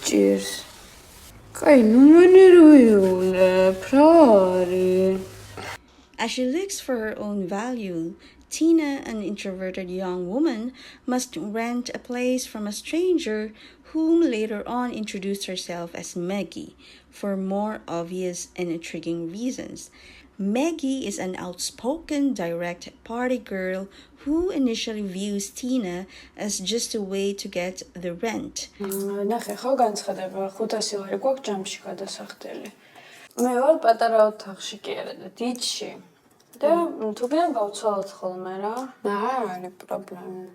Cheers. Kay, numaniruyule, prari. As she looks for her own value, Tina, an introverted young woman, must rent a place from a stranger whom later on introduced herself as Megi for more obvious and intriguing reasons. Megi is an outspoken, direct party girl who initially views Tina as just a way to get the rent. ნახე, ხო განცხადება 500 ლარი გვაქვს ჯამში გადასახდელი. მე ვარ პატარა ოთახში კი არა და დიდში. და თუ გინდა გავცვალოთ ხოლმე რა. არ არის პრობლემა.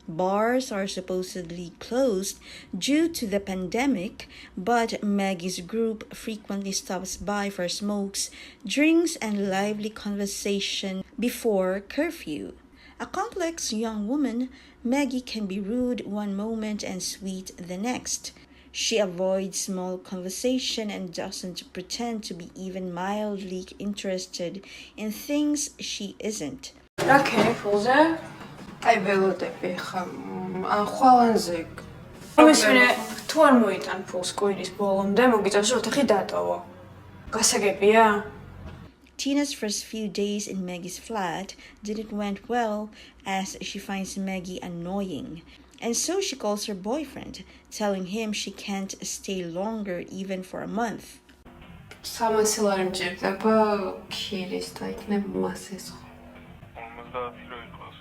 Bars are supposedly closed due to the pandemic, but Maggie's group frequently stops by for smokes, drinks, and lively conversation before curfew. A complex young woman, Maggie can be rude one moment and sweet the next. She avoids small conversation and doesn't pretend to be even mildly interested in things she isn't. რა ქენი ფულზე? აი ველოდები ხა ან ხვალანზე. მისმენე თუ არ მოიტან ფულს კვირის ბოლომდე, მოგიწევს რომ ოთახი დატოვო. გასაგებია? Tina's first few days in Maggie's flat didn't went well as she finds Maggie annoying. And so she calls her boyfriend, telling him she can't stay longer even for a month. 300 ლარი მჭირდება ქირის და იქნება მას ეს. 50 რო იყოს.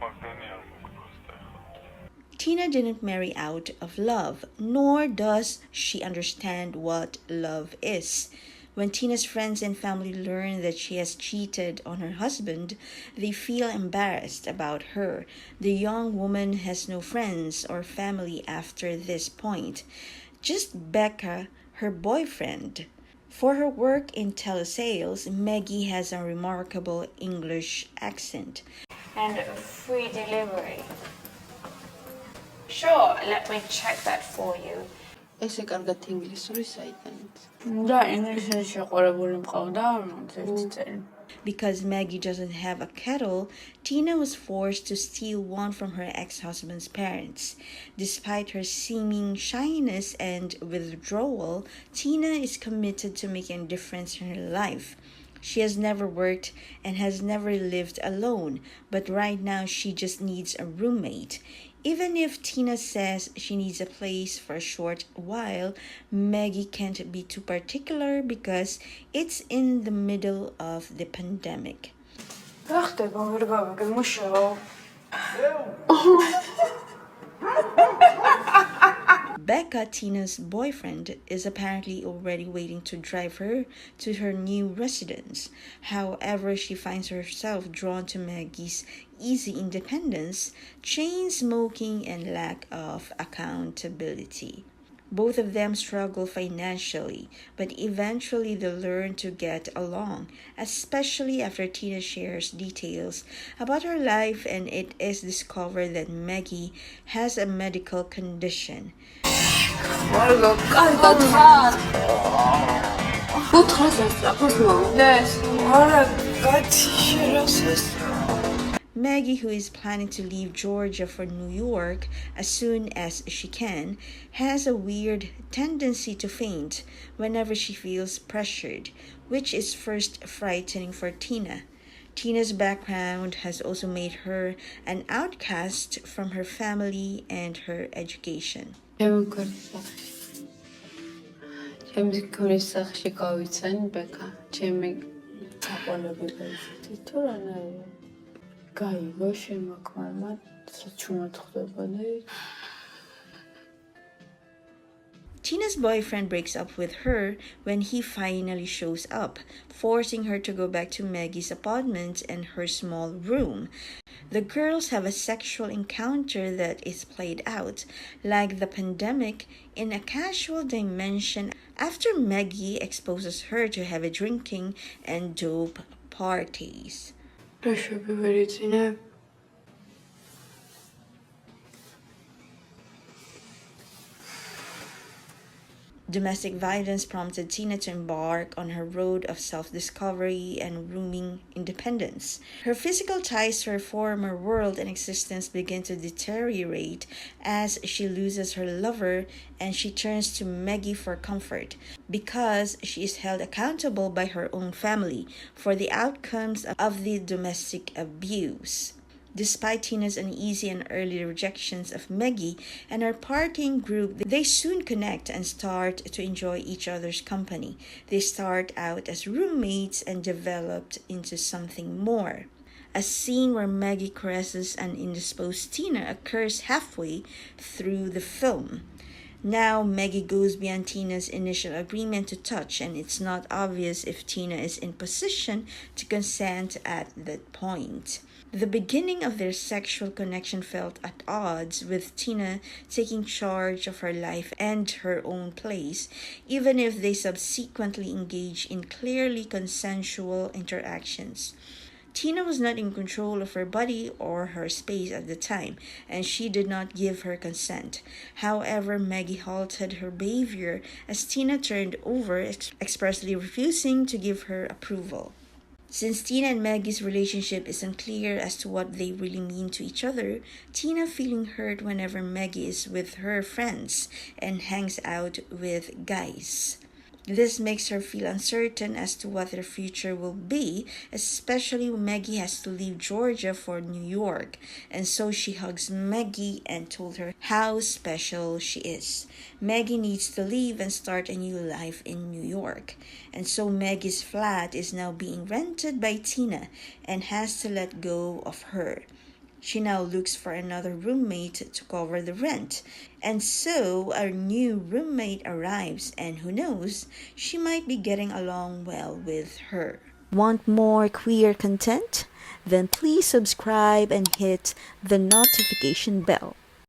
მაგდენი არ მოგწესდა ახლა. Tina didn't marry out of love, nor does she understand what love is. When Tina's friends and family learn that she has cheated on her husband, they feel embarrassed about her. The young woman has no friends or family after this point. Just Becca, her boyfriend. For her work in telesales, Megi has a remarkable English accent. And free delivery. Sure, let me check that for you. ესე კარგად ინგლისური საიტანით. და ინგლისში შეყარებული მყავდა ერთი წელი. Because Maggie doesn't have a kettle, Tina was forced to steal one from her ex-husband's parents. Despite her seeming shyness and withdrawal, Tina is committed to making a difference in her life. She has never worked and has never lived alone, but right now she just needs a roommate. Even if Tina says she needs a place for a short while, Maggie can't be too particular because it's in the middle of the pandemic. რა ხდება, ვერ გავიგე, მუშაო. Becca, Tina's boyfriend, is apparently already waiting to drive her to her new residence. However, she finds herself drawn to Maggie's easy independence, chain smoking, and lack of accountability. Both of them struggle financially, but eventually they learn to get along, especially after Tina shares details about her life and it is discovered that Megi has a medical condition. Maggie, who is planning to leave Georgia for New York as soon as she can, has a weird tendency to faint whenever she feels pressured, which is first frightening for Tina. Tina's background has also made her an outcast from her family and her education. ჩემი ქურის სახში გავიცან ბეკა. ჩემი აყოლებული თუ რანაირად გაიგო შემოქმედება საჩუმად ხდებოდა. Tina's boyfriend breaks up with her when he finally shows up, forcing her to go back to Maggie's apartment and her small room. The girls have a sexual encounter that is played out, like the pandemic, in a casual dimension after Megi exposes her to heavy drinking and dope parties. რა შევიბერიცინე? Domestic violence prompted Tina to embark on her road of self-discovery and rooming independence. Her physical ties to her former world and existence begin to deteriorate as she loses her lover and she turns to Megi for comfort because she is held accountable by her own family for the outcomes of the domestic abuse. Despite Tina's uneasy and early rejections of Megi and her partying group, they soon connect and start to enjoy each other's company. They start out as roommates and developed into something more. A scene where Megi caresses an indisposed Tina occurs halfway through the film. Now, Megi goes beyond Tina's initial agreement to touch, and it's not obvious if Tina is in position to consent at that point. The beginning of their sexual connection felt at odds, with Tina taking charge of her life and her own place, even if they subsequently engage in clearly consensual interactions. Tina was not in control of her body or her space at the time, and she did not give her consent. However, Megi halted her behavior as Tina turned over, expressly refusing to give her approval. Since Tina and Megi's relationship is unclear as to what they really mean to each other, Tina feeling hurt whenever Megi is with her friends and hangs out with guys. This makes her feel uncertain as to what their future will be, especially when Megi has to leave Georgia for New York, and so she hugs Megi and told her how special she is. Megi needs to leave and start a new life in New York, and so Megi's flat is now being rented by Tina and has to let go of her. She now looks for another roommate to cover the rent. And so our new roommate arrives, and who knows, she might be getting along well with her. Want more queer content? Then please subscribe and hit the notification bell.